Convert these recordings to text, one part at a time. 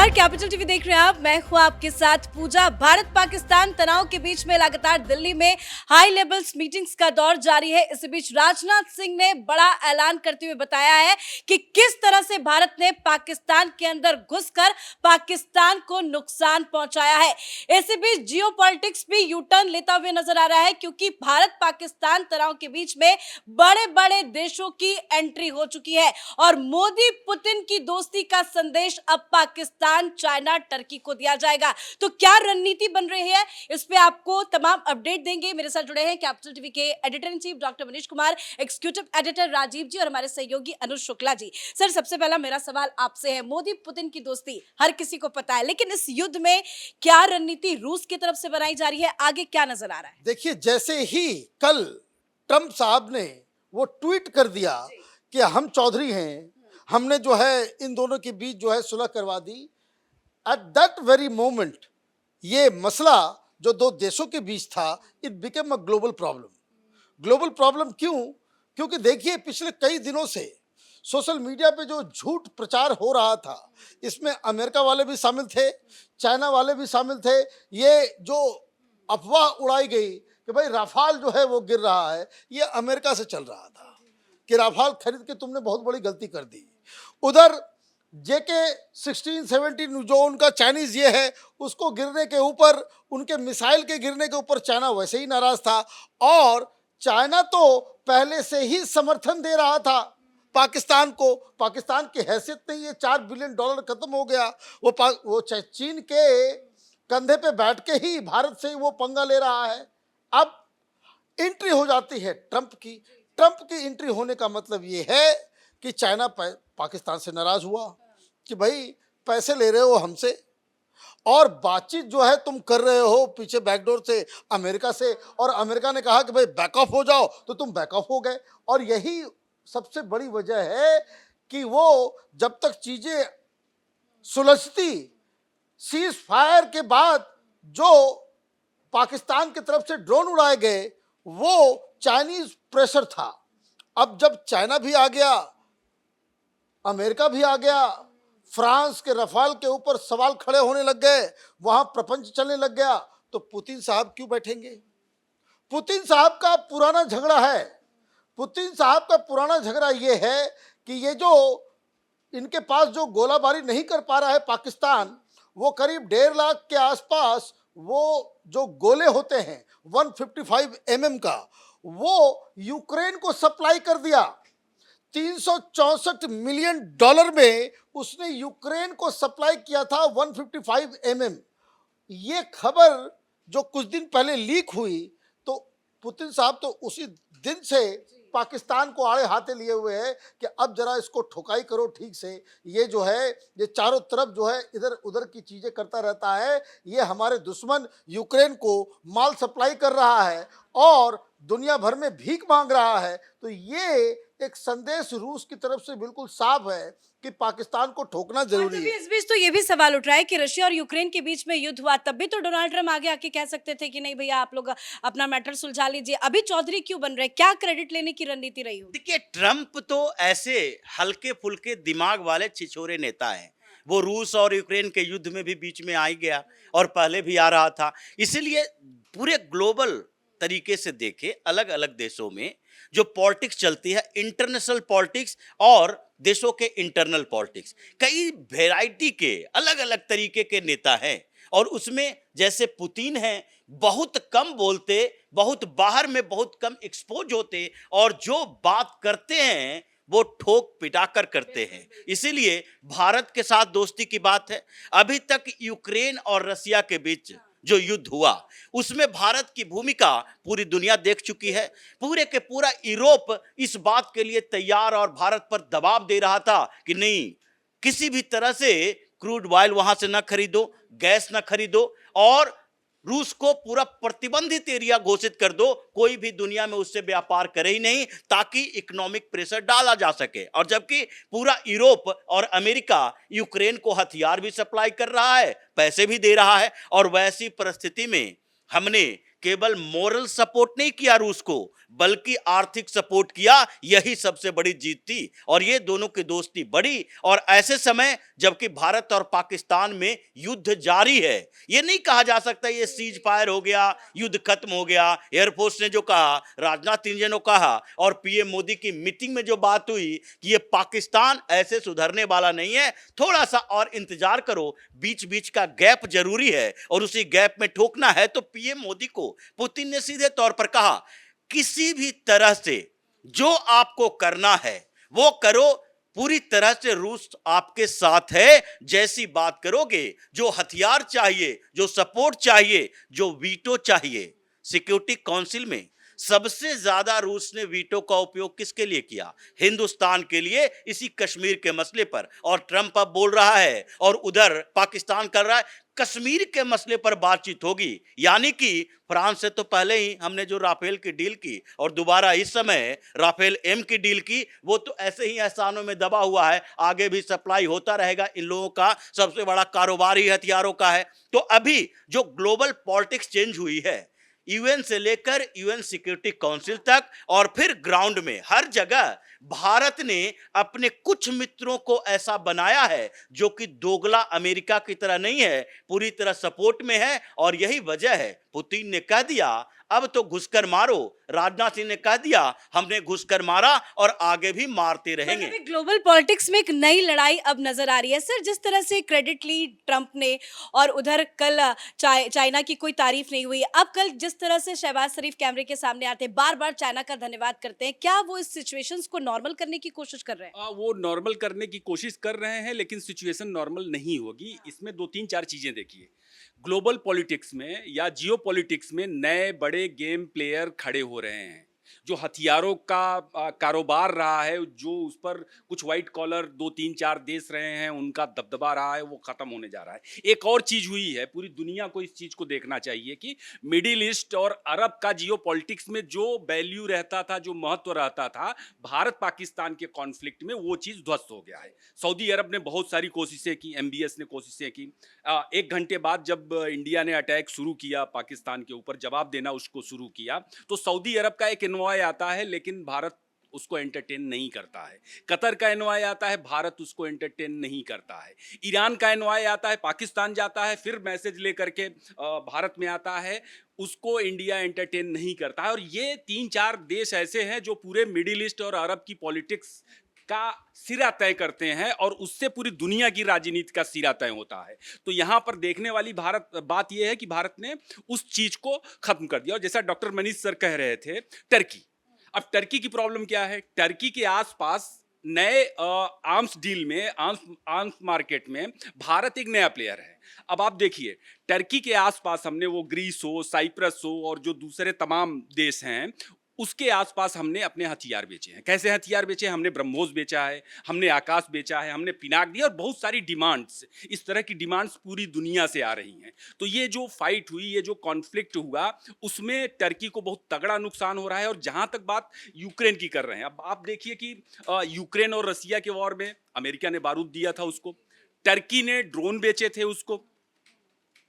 नमस्कार, capital TV देख रहे हैं आप। मैं हूं आपके साथ पूजा। भारत पाकिस्तान तनाव के बीच में लगातार दिल्ली में हाई लेवल्स मीटिंग्स का दौर जारी है। इसी बीच राजनाथ सिंह ने बड़ा ऐलान करते हुए बताया है कि किस तरह से भारत ने पाकिस्तान के अंदर घुसकर पाकिस्तान को नुकसान पहुंचाया है। इसी बीच जियोपॉलिटिक्स भी यू टर्न लेता हुए नजर आ रहा है, क्योंकि भारत पाकिस्तान तनाव के बीच में बड़े बड़े देशों की एंट्री हो चुकी है और मोदी पुतिन की दोस्ती का संदेश अब पाकिस्तान, चाइना, टर्की को दिया जाएगा। तो क्या रणनीति बन रही है, इस पे आपको तमाम अपडेट देंगे। मेरे साथ जुड़े हैं कैपिटल टीवी के editor in chief doctor Manish Kumar, executive editor Rajeev ji और हमारे सहयोगी अनुज शुक्ला जी। सर, सबसे पहला मेरा सवाल आपसे है, मोदी पुतिन की दोस्ती हर किसी को पता है, लेकिन इस युद्ध में क्या रणनीति रूस की तरफ से बनाई जा रही है, आगे क्या नजर आ रहा है? देखिए, जैसे ही कल ट्रंप साहब ने वो ट्वीट कर दिया कि हम चौधरी हैं, हमने जो है इन दोनों के बीच जो है सुलह करवा दी, एट दैट वेरी मोमेंट ये मसला जो दो देशों के बीच था, it became a global problem. Global problem क्यों? क्योंकि देखिए, पिछले कई दिनों से सोशल मीडिया पे जो झूठ प्रचार हो रहा था, इसमें अमेरिका वाले भी शामिल थे, चाइना वाले भी शामिल थे। ये जो अफवाह उड़ाई गई कि भाई राफाल जो है वो गिर रहा है, ये अमेरिका से चल रहा था कि राफाल खरीद के तुमने बहुत बड़ी गलती कर दी। उधर जेके 16-17 जो उनका चाइनीज ये है, उसको गिरने के ऊपर, उनके मिसाइल के गिरने के ऊपर चाइना वैसे ही नाराज था। और चाइना तो पहले से ही समर्थन दे रहा था पाकिस्तान को। पाकिस्तान की हैसियत नहीं, ये $4 बिलियन खत्म हो गया। वो चीन के कंधे पे बैठ के ही भारत से वो पंगा ले रहा है। अब एंट्री हो जाती है ट्रंप की। ट्रंप की एंट्री होने का मतलब ये है कि चाइना पाकिस्तान से नाराज हुआ कि भाई पैसे ले रहे हो हमसे और बातचीत जो है तुम कर रहे हो पीछे बैकडोर से अमेरिका से, और अमेरिका ने कहा कि भाई बैक ऑफ हो जाओ, तो तुम बैक ऑफ हो गए। और यही सबसे बड़ी वजह है कि वो जब तक चीजें सुलझती, सीज फायर के बाद जो पाकिस्तान की तरफ से ड्रोन उड़ाए गए, वो चाइनीज प्रेशर था। अब जब चाइना भी आ गया, अमेरिका भी आ गया, फ्रांस के रफाल के ऊपर सवाल खड़े होने लग गए, वहां प्रपंच चलने लग गया, तो पुतिन साहब क्यों बैठेंगे? पुतिन साहब का पुराना झगड़ा है। पुतिन साहब का पुराना झगड़ा ये है कि ये जो इनके पास जो गोलाबारी नहीं कर पा रहा है पाकिस्तान, वो करीब 1.5 लाख के आसपास वो जो गोले होते हैं 155 का, वो यूक्रेन को सप्लाई कर दिया। $364 मिलियन में उसने यूक्रेन को सप्लाई किया था 155 ये खबर जो कुछ दिन पहले लीक हुई, तो पुतिन साहब तो उसी दिन से पाकिस्तान को आड़े हाथे लिए हुए हैं कि अब जरा इसको ठोकाई करो ठीक से। ये जो है, ये चारों तरफ जो है इधर उधर की चीजें करता रहता है, ये हमारे दुश्मन यूक्रेन को माल सप्लाई कर रहा है और दुनिया भर में भीख मांग रहा है। तो ये एक संदेश रूस की तरफ से बिल्कुल साफ है कि पाकिस्तान को ठोकना जरूरी है। इस बीच तो ये भी सवाल उठ रहा है कि रशिया और यूक्रेन के बीच में युद्ध हुआ, तब भी तो डोनाल्ड ट्रंप आगे आके कह सकते थे कि नहीं भैया, आप लोग अपना मैटर सुलझा लीजिए। अभी चौधरी क्यों बन रहे? क्या क्रेडिट लेने की रणनीति रही होगी? देखिए, ट्रंप तो ऐसे हल्के फुल्के दिमाग वाले छिछोरे नेता हैं। वो रूस और यूक्रेन के युद्ध में भी बीच में आ ही गया और पहले भी आ रहा था। इसीलिए पूरे ग्लोबल तरीके से देखे, अलग अलग देशों में जो पॉलिटिक्स चलती है, इंटरनेशनल पॉलिटिक्स और देशों के इंटरनल पॉलिटिक्स, कई वैरायटी के अलग अलग तरीके के नेता हैं। और उसमें जैसे पुतिन हैं, बहुत कम बोलते, बहुत बाहर में बहुत कम एक्सपोज होते, और जो बात करते हैं वो ठोक पिटाकर करते हैं। इसीलिए भारत के साथ दोस्ती की बात है। अभी तक यूक्रेन और रसिया के बीच जो युद्ध हुआ, उसमें भारत की भूमिका पूरी दुनिया देख चुकी है। पूरे के पूरा यूरोप इस बात के लिए तैयार और भारत पर दबाव दे रहा था कि नहीं, किसी भी तरह से क्रूड ऑयल वहां से न खरीदो, गैस न खरीदो, और रूस को पूरा प्रतिबंधित एरिया घोषित कर दो, कोई भी दुनिया में उससे व्यापार करे ही नहीं, ताकि इकोनॉमिक प्रेशर डाला जा सके। और जबकि पूरा यूरोप और अमेरिका यूक्रेन को हथियार भी सप्लाई कर रहा है, पैसे भी दे रहा है। और वैसी परिस्थिति में हमने केवल मोरल सपोर्ट नहीं किया रूस को, बल्कि आर्थिक सपोर्ट किया, यही सबसे बड़ी जीत थी। और ये दोनों की दोस्ती बढ़ी, और ऐसे समय जबकि भारत और पाकिस्तान में युद्ध जारी है, ये नहीं कहा जा सकता ये सीज फायर हो गया, युद्ध खत्म हो गया। एयरफोर्स ने जो कहा, राजनाथ सिंह ने कहा, और पीएम मोदी की मीटिंग में जो बात हुई कि ये पाकिस्तान ऐसे सुधरने वाला नहीं है, थोड़ा सा और इंतजार करो, बीच बीच का गैप जरूरी है और उसी गैप में ठोकना है। तो पीएम मोदी को पुतिन ने सीधे तौर पर कहा, किसी भी तरह से जो आपको करना है वो करो, पूरी तरह से रूस आपके साथ है। जैसी बात करोगे, जो हथियार चाहिए, जो सपोर्ट चाहिए, जो वीटो चाहिए, सिक्योरिटी काउंसिल में सबसे ज्यादा रूस ने वीटो का उपयोग किसके लिए किया? हिंदुस्तान के लिए, इसी कश्मीर के मसले पर। और ट्रंप अब बोल रहा है और उधर पाकिस्तान कर रहा है, कश्मीर के मसले पर बातचीत होगी। यानी कि फ्रांस से तो पहले ही हमने जो राफेल की डील की और दोबारा इस समय राफेल एम की डील की, वो तो ऐसे ही एहसानों में दबा हुआ है, आगे भी सप्लाई होता रहेगा। इन लोगों का सबसे बड़ा कारोबार ही हथियारों का है। तो अभी जो ग्लोबल पॉलिटिक्स चेंज हुई है, यूएन से लेकर यूएन सिक्योरिटी काउंसिल तक और फिर ग्राउंड में हर जगह भारत ने अपने कुछ मित्रों को ऐसा बनाया है जो कि दोगला अमेरिका की तरह नहीं है, पूरी तरह सपोर्ट में है। और यही वजह है, पुतिन ने कह दिया अब तो घुसकर मारो, राजनाथ सिंह ने कह दिया हमने घुसकर मारा और आगे भी मारते रहेंगे। मतलब ग्लोबल पॉलिटिक्स में एक नई लड़ाई अब नजर आ रही है सर। जिस तरह से क्रेडिट ली ट्रंप ने, और उधर कल चाइना की कोई तारीफ नहीं हुई। अब कल जिस तरह से शहबाज शरीफ कैमरे के सामने आते हैं, बार बार चाइना का धन्यवाद करते हैं, क्या वो इस सिचुएशंस को नॉर्मल करने की कोशिश कर रहे हैं? वो नॉर्मल करने की कोशिश कर रहे हैं, लेकिन सिचुएशन नॉर्मल नहीं होगी। इसमें दो तीन चार चीजें देखिए। ग्लोबल पॉलिटिक्स में या जियो पॉलिटिक्स में नए बड़े गेम प्लेयर खड़े हो रहे हैं। जो हथियारों का कारोबार रहा है, जो उस पर कुछ वाइट कॉलर दो तीन चार देश रहे हैं, उनका दबदबा रहा है, वो खत्म होने जा रहा है। एक और चीज हुई है, पूरी दुनिया को इस चीज को देखना चाहिए कि मिडिल ईस्ट और अरब का जियो पॉलिटिक्स में जो वैल्यू रहता था, जो महत्व रहता था भारत पाकिस्तान के कॉन्फ्लिक्ट में, वो चीज ध्वस्त हो गया है। सऊदी अरब ने बहुत सारी कोशिशें की, MBS ने कोशिशें की। 1 घंटे बाद जब इंडिया ने अटैक शुरू किया पाकिस्तान के ऊपर, जवाब देना उसको शुरू किया, तो सऊदी अरब का एक एनवॉय आता है, लेकिन भारत उसको एंटरटेन नहीं करता है। कतर का एनवॉय आता है, भारत उसको एंटरटेन नहीं करता है। ईरान का एनवॉय आता है, पाकिस्तान जाता है, फिर मैसेज लेकर के भारत में आता है, उसको इंडिया एंटरटेन नहीं करता है। और ये 3-4 देश ऐसे हैं जो पूरे मिडिल ईस्ट और अरब की पॉलिटिक्स का सिरा तय करते हैं, और उससे पूरी दुनिया की राजनीति का सिरा तय होता है। तो यहाँ पर देखने वाली बात यह है कि भारत ने उस चीज को खत्म कर दिया। और जैसा डॉक्टर मनीष सर कह रहे थे, टर्की, अब टर्की की प्रॉब्लम क्या है? टर्की के आसपास नए आर्म्स डील में, आर्म्स मार्केट में भारत एक नया प्लेयर है। अब आप देखिए, टर्की के आसपास हमने वो ग्रीस हो, साइप्रस हो और जो दूसरे तमाम देश हैं, उसके आसपास हमने अपने हथियार बेचे हैं। कैसे हथियार बेचे? हमने ब्रह्मोस बेचा है, हमने आकाश बेचा है, हमने पिनाक दिया, और बहुत सारी डिमांड्स, इस तरह की डिमांड्स पूरी दुनिया से आ रही हैं। तो ये जो फाइट हुई, ये जो कॉन्फ्लिक्ट हुआ, उसमें टर्की को बहुत तगड़ा नुकसान हो रहा है। और जहां तक बात यूक्रेन की कर रहे हैं, अब आप देखिए कि यूक्रेन और रसिया के वॉर में अमेरिका ने बारूद दिया था उसको, टर्की ने ड्रोन बेचे थे उसको,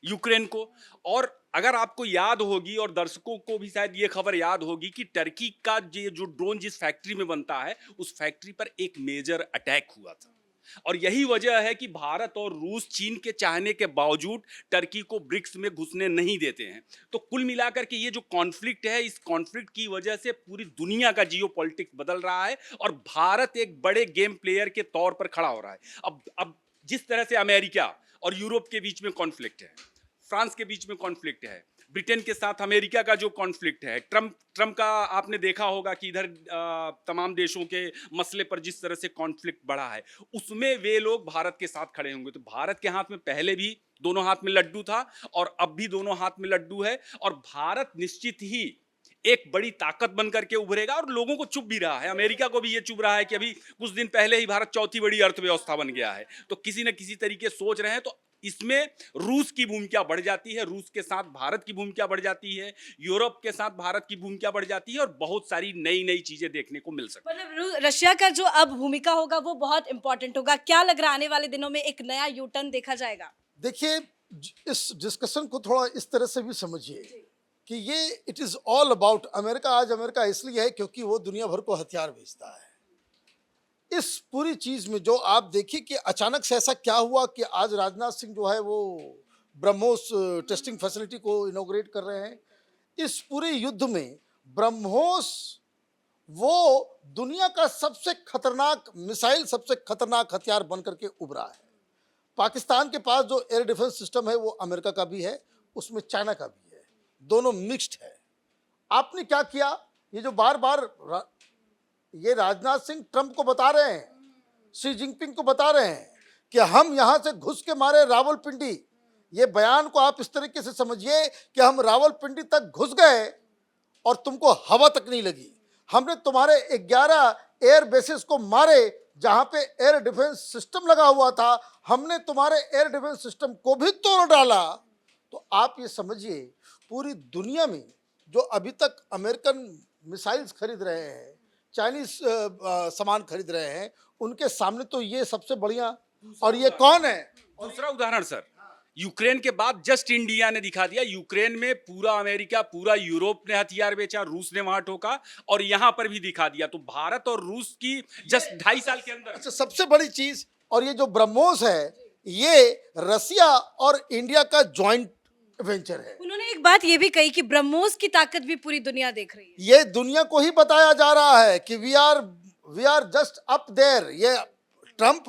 यूक्रेन को। और अगर आपको याद होगी, और दर्शकों को भी शायद ये खबर याद होगी, कि टर्की का जो ड्रोन जिस फैक्ट्री में बनता है, उस फैक्ट्री पर एक मेजर अटैक हुआ था। और यही वजह है कि भारत और रूस चीन के चाहने के बावजूद टर्की को ब्रिक्स में घुसने नहीं देते हैं। तो कुल मिलाकर के ये जो कॉन्फ्लिक्ट है, इस कॉन्फ्लिक्ट की वजह से पूरी दुनिया का जियो पॉलिटिक्स बदल रहा है, और भारत एक बड़े गेम प्लेयर के तौर पर खड़ा हो रहा है। अब जिस तरह से अमेरिका और यूरोप के बीच में कॉन्फ्लिक्ट है, फ्रांस के बीच में कॉन्फ्लिक्ट है, ब्रिटेन के साथ अमेरिका का जो कॉन्फ्लिक्ट है, ट्रम्प का आपने देखा होगा कि इधर तमाम देशों के मसले पर जिस तरह से कॉन्फ्लिक्ट बढ़ा है, उसमें वे लोग भारत के साथ खड़े होंगे। तो भारत के हाथ में पहले भी दोनों हाथ में लड्डू था, और अब भी दोनों हाथ में लड्डू है, और भारत निश्चित ही एक बड़ी ताकत बनकर के उभरेगा। और लोगों को चुभ भी रहा है, अमेरिका को भी ये चुभ रहा है कि अभी कुछ दिन पहले ही भारत चौथी बड़ी अर्थव्यवस्था बन गया है। तो किसी न किसी तरीके सोच रहे हैं, तो इसमें रूस की भूमिका बढ़ जाती है, रूस के साथ भारत की भूमिका बढ़ जाती है, यूरोप के साथ भारत की भूमिका बढ़ जाती है, और बहुत सारी नई नई चीजें देखने को मिल सकती है। मतलब रशिया का जो अब भूमिका होगा वो बहुत इंपॉर्टेंट होगा। क्या लग रहा है आने वाले दिनों में एक नया यूटर्न देखा जाएगा? देखिए, इस डिस्कशन को थोड़ा इस तरह से भी समझिए कि ये it is all about America. आज अमेरिका इसलिए है क्योंकि वो दुनिया भर को हथियार बेचता है। इस पूरी चीज में जो आप देखिए कि अचानक से ऐसा क्या हुआ कि आज राजनाथ सिंह जो है वो ब्रह्मोस टेस्टिंग फैसिलिटी को इनॉग्रेट कर रहे हैं। इस पूरे युद्ध में ब्रह्मोस वो दुनिया का सबसे खतरनाक मिसाइल, सबसे खतरनाक हथियार बन करके उभरा है। पाकिस्तान के पास जो एयर डिफेंस सिस्टम है वो अमेरिका का भी है, उसमें चाइना का भी है, दोनों मिक्स्ड है। आपने क्या किया, ये जो बार बार ये राजनाथ सिंह ट्रंप को बता रहे हैं, शी जिनपिंग को बता रहे हैं कि हम यहां से घुस के मारे रावलपिंडी। ये बयान को आप इस तरीके से समझिए कि हम रावलपिंडी तक घुस गए और तुमको हवा तक नहीं लगी। हमने तुम्हारे 11 एयर बेसिस को मारे जहां पे एयर डिफेंस सिस्टम लगा हुआ था, हमने तुम्हारे एयर डिफेंस सिस्टम को भी तोड़ डाला। तो आप ये समझिए पूरी दुनिया में जो अभी तक अमेरिकन मिसाइल्स खरीद रहे हैं, चाइनीज सामान खरीद रहे हैं, उनके सामने तो ये सबसे बढ़िया। और ये कौन है? दूसरा उदाहरण सर, यूक्रेन के बाद जस्ट इंडिया ने दिखा दिया। यूक्रेन में पूरा अमेरिका, पूरा यूरोप ने हथियार बेचा, रूस ने वहां ठोका, और यहां पर भी दिखा दिया। तो भारत और रूस की जस्ट 2.5 साल के अंदर। अच्छा, सबसे बड़ी चीज, और ये जो ब्रह्मोस है ये रसिया और इंडिया का जॉइंट वेंचर है। उन्होंने एक बात ये भी कही कि ब्रह्मोस की ताकत भी पूरी दुनिया देख रही है। ये दुनिया को ही बताया जा रहा है कि we are just up there. ये ट्रंप,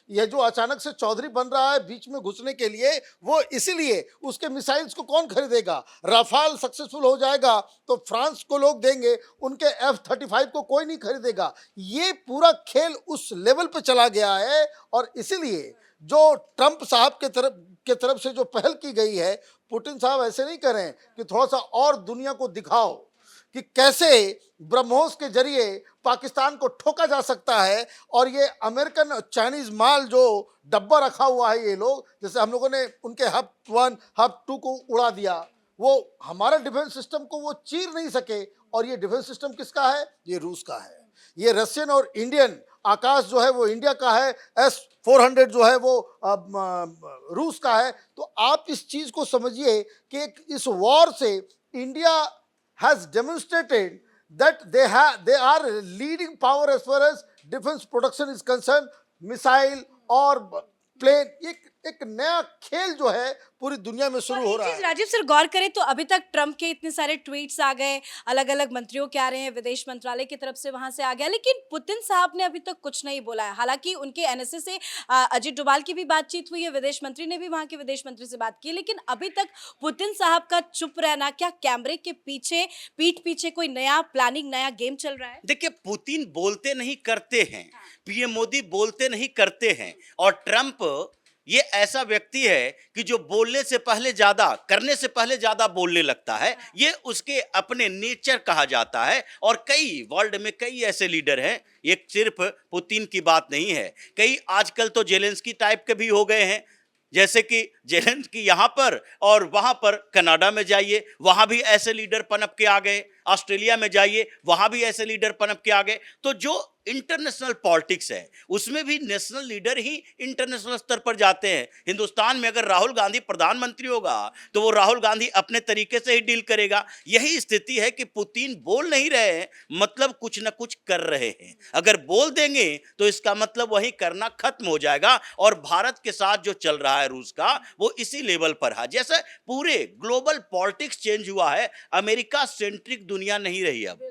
ये जो अचानक से चौधरी बन रहा है बीच में घुसने के लिए, वो इसीलिए उसके मिसाइल्स को कौन खरीदेगा? राफाल सक्सेसफुल हो जाएगा तो फ्रांस को लोग देंगे, उनके F-35 को कोई नहीं खरीदेगा। ये पूरा खेल उस लेवल पे चला गया है। और इसीलिए जो ट्रंप साहब के तरफ से जो पहल की गई है, पुतिन साहब ऐसे नहीं करें कि थोड़ा सा और दुनिया को दिखाओ कि कैसे ब्रह्मोस के जरिए पाकिस्तान को ठोका जा सकता है। और ये अमेरिकन और चाइनीज माल जो डब्बा रखा हुआ है, ये लोग, जैसे हम लोगों ने उनके हब 1 हब 2 को उड़ा दिया, वो हमारा डिफेंस सिस्टम को वो चीर नहीं सके। और ये डिफेंस सिस्टम किसका है? ये रूस का है। ये रशियन और इंडियन आकाश जो है वो इंडिया का है, S-400 जो है वो रूस का है। तो आप इस चीज को समझिए कि इस वॉर से India has demonstrated that they are leading power as far as defense production is concerned। Missile और प्लेन, एक नया खेल जो है पूरी दुनिया में शुरू हो रहा है। राजीव सर, गौर करें तो अभी तक ट्रंप के इतने सारे ट्वीट्स आ गए, अलग अलग मंत्रियों के आ रहे हैं, विदेश मंत्रालय की तरफ से वहां से आ गया, लेकिन पुतिन साहब ने अभी तक कुछ नहीं बोला है। हालांकि उनके एनएसए से अजीत डोभाल की भी बातचीत हुई है, विदेश मंत्री ने भी वहां के विदेश मंत्री से बात की, लेकिन अभी तक पुतिन साहब का चुप रहना, क्या कैमरे के पीछे, पीठ पीछे कोई नया प्लानिंग, नया गेम चल रहा है? देखिए, पुतिन बोलते नहीं करते हैं, पीएम मोदी बोलते नहीं करते हैं, और ट्रंप ये ऐसा व्यक्ति है कि जो बोलने से पहले ज्यादा, करने से पहले ज्यादा बोलने लगता है। ये उसके अपने नेचर कहा जाता है। और कई वर्ल्ड में कई ऐसे लीडर हैं, ये सिर्फ पुतिन की बात नहीं है, कई आजकल तो जेलेंस्की टाइप के भी हो गए हैं। जैसे कि जेलेंस्की यहाँ पर और वहां पर, कनाडा में जाइए वहां भी ऐसे लीडर पनप के आ गए, ऑस्ट्रेलिया में जाइए वहां भी ऐसे लीडर पनप के आ गए। तो जो इंटरनेशनल पॉलिटिक्स है उसमें भी नेशनल लीडर ही इंटरनेशनल स्तर पर जाते हैं। हिंदुस्तान में अगर राहुल गांधी प्रधानमंत्री होगा तो वो राहुल गांधी अपने तरीके से ही डील करेगा। यही स्थिति है कि पुतिन बोल नहीं रहे हैं, मतलब कुछ ना कुछ कर रहे हैं। अगर बोल देंगे तो इसका मतलब वही करना खत्म हो जाएगा। और भारत के साथ जो चल रहा है रूस का, वो इसी लेवल पर है। जैसे पूरे ग्लोबल पॉलिटिक्स चेंज हुआ है, अमेरिका सेंट्रिक दुनिया नहीं रही अब।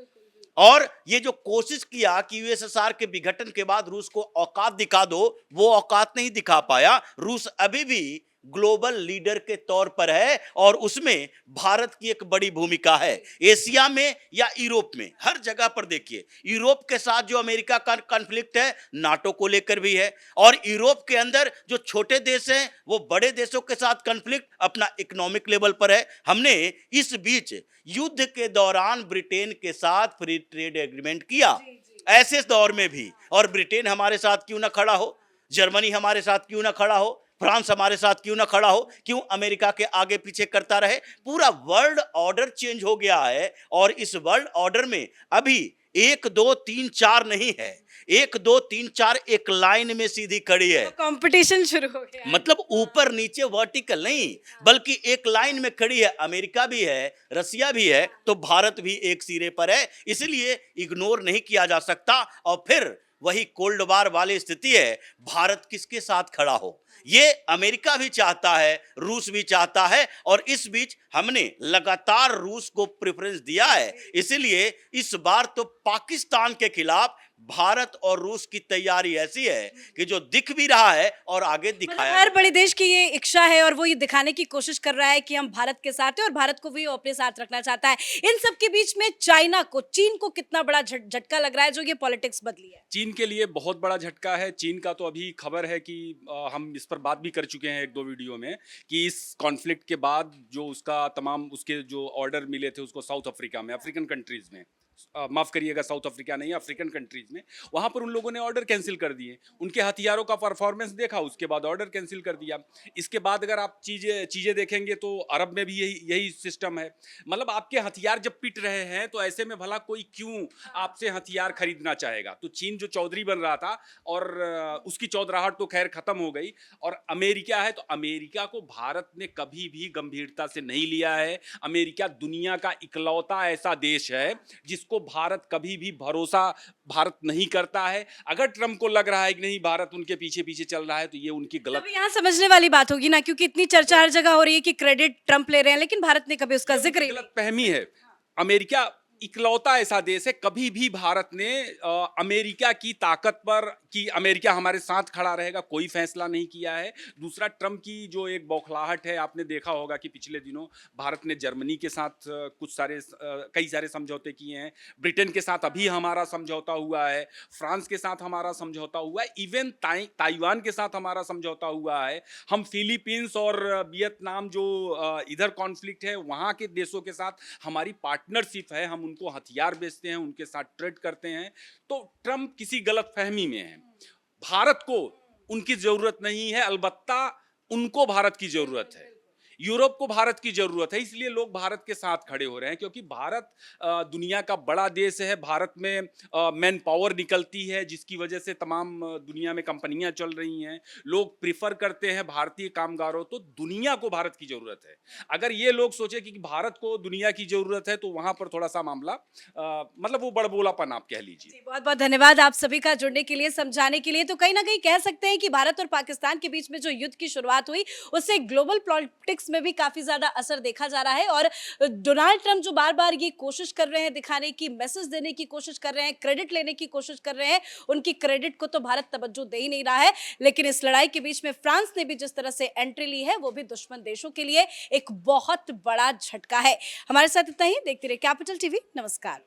और ये जो कोशिश किया कि यूएसएसआर के विघटन के बाद रूस को औकात दिखा दो, वो औकात नहीं दिखा पाया। रूस अभी भी ग्लोबल लीडर के तौर पर है और उसमें भारत की एक बड़ी भूमिका है। एशिया में या यूरोप में, हर जगह पर देखिए, यूरोप के साथ जो अमेरिका का कॉन्फ्लिक्ट है नाटो को लेकर भी है, और यूरोप के अंदर जो छोटे देश हैं वो बड़े देशों के साथ कॉन्फ्लिक्ट अपना इकोनॉमिक लेवल पर है। हमने इस बीच युद्ध के दौरान ब्रिटेन के साथ फ्री ट्रेड एग्रीमेंट किया, ऐसे दौर में भी, और ब्रिटेन हमारे साथ क्यों ना खड़ा हो, जर्मनी हमारे साथ क्यों ना खड़ा हो, फ्रांस हमारे साथ क्यों ना खड़ा हो, क्यों अमेरिका के आगे पीछे करता रहे। पूरा वर्ल्ड ऑर्डर चेंज हो गया है। और इस वर्ल्ड ऑर्डर में अभी 1 2 3 4 नहीं है, 1 2 3 4 एक लाइन में सीधी खड़ी है। कंपटीशन शुरू हो गया। मतलब ऊपर नीचे वर्टिकल नहीं, बल्कि एक लाइन में खड़ी है। अमेरिका भी है, रसिया भी है, तो भारत भी एक सिरे पर है, इसलिए इग्नोर नहीं किया जा सकता। और फिर वही कोल्ड वार वाली स्थिति है, भारत किसके साथ खड़ा हो, ये अमेरिका भी चाहता है, रूस भी चाहता है, और इस बीच हमने लगातार रूस को प्रेफरेंस दिया है। इसलिए इस बार तो पाकिस्तान के खिलाफ भारत और रूस की तैयारी ऐसी है कि जो दिख भी रहा है और आगे मतलब दिखाया हर बड़े देश की ये इच्छा है और वो ये दिखाने की कोशिश कर रहा है कि हम भारत के साथ हैं और भारत को भी वो अपने साथ रखना चाहता है। इन सब के बीच में चाइना को, चीन को कितना बड़ा झटका लग रहा है जो ये पॉलिटिक्स बदली है? चीन के लिए बहुत बड़ा झटका है। चीन का तो अभी खबर है कि हम इस पर बात भी कर चुके हैं 1-2 वीडियो में, कि इस कॉन्फ्लिक्ट के बाद जो उसका तमाम उसके जो ऑर्डर मिले थे उसको साउथ अफ्रीका में, अफ्रीकन कंट्रीज में, माफ करिएगा साउथ अफ्रीका नहीं, अफ्रीकन कंट्रीज में, वहां पर उन लोगों ने ऑर्डर कैंसिल कर दिए। उनके हथियारों का परफॉर्मेंस देखा, उसके बाद ऑर्डर कैंसिल कर दिया। इसके बाद अगर आप चीजें देखेंगे तो अरब में भी यही सिस्टम है। मतलब आपके हथियार जब पिट रहे हैं तो ऐसे में भला कोई क्यों आपसे हथियार खरीदना चाहेगा। तो चीन जो चौधरी बन रहा था और उसकी चौधराहट तो खैर खत्म हो गई, और अमेरिका है, तो अमेरिका को भारत ने कभी भी गंभीरता से नहीं लिया है। अमेरिका दुनिया का इकलौता ऐसा देश है जिसको भारत कभी भी भरोसा भारत नहीं करता है। अगर ट्रंप को लग रहा है कि नहीं भारत उनके पीछे पीछे चल रहा है, तो ये उनकी गलत, अब यहाँ समझने वाली बात होगी ना, क्योंकि इतनी चर्चा हर जगह हो रही है कि क्रेडिट ट्रंप ले रहे हैं, लेकिन भारत ने कभी उसका जिक्र ही नहीं। गलत फहमी है। अमेरिका इकलौता ऐसा देश है, कभी भी भारत ने अमेरिका की ताकत पर कि अमेरिका हमारे साथ खड़ा रहेगा कोई फैसला नहीं किया है। दूसरा, ट्रंप की जो एक बौखलाहट है, आपने देखा होगा कि पिछले दिनों भारत ने जर्मनी के साथ कई सारे समझौते किए हैं, ब्रिटेन के साथ अभी हमारा समझौता हुआ है, फ्रांस के साथ हमारा समझौता हुआ है, इवन ताइवान के साथ हमारा समझौता हुआ है। हम फिलीपींस और वियतनाम जो इधर कॉन्फ्लिक्ट है वहाँ के देशों के साथ हमारी पार्टनरशिप है, हम उनको हथियार बेचते हैं, उनके साथ ट्रेड करते हैं। तो ट्रंप किसी गलत फहमी में है। भारत को उनकी जरूरत नहीं है, अलबत्ता उनको भारत की जरूरत है, यूरोप को भारत की जरूरत है। इसलिए लोग भारत के साथ खड़े हो रहे हैं, क्योंकि भारत दुनिया का बड़ा देश है। भारत में मैन पावर निकलती है, जिसकी वजह से तमाम दुनिया में कंपनियां चल रही हैं। लोग प्रिफर करते हैं भारतीय कामगारों। तो दुनिया को भारत की जरूरत है। अगर ये लोग सोचे कि भारत को दुनिया की जरूरत है, तो वहां पर थोड़ा सा मामला मतलब वो बड़बोलापन आप कह लीजिए। बहुत बहुत धन्यवाद आप सभी का जुड़ने के लिए, समझाने के लिए। तो कहीं ना कहीं कह सकते हैं कि भारत और पाकिस्तान के बीच में जो युद्ध की शुरुआत हुई, उससे ग्लोबल पॉलिटिक्स में भी काफी ज्यादा असर देखा जा रहा है। और डोनाल्ड ट्रंप जो बार बार ये कोशिश कर रहे हैं दिखाने की, मैसेज देने की कोशिश कर रहे हैं, क्रेडिट लेने की कोशिश कर रहे हैं, उनकी क्रेडिट को तो भारत तवज्जो दे ही नहीं रहा है। लेकिन इस लड़ाई के बीच में फ्रांस ने भी जिस तरह से एंट्री ली है, वो भी दुश्मन देशों के लिए एक बहुत बड़ा झटका है। हमारे साथ इतना ही। देखते रहिए कैपिटल टीवी। नमस्कार।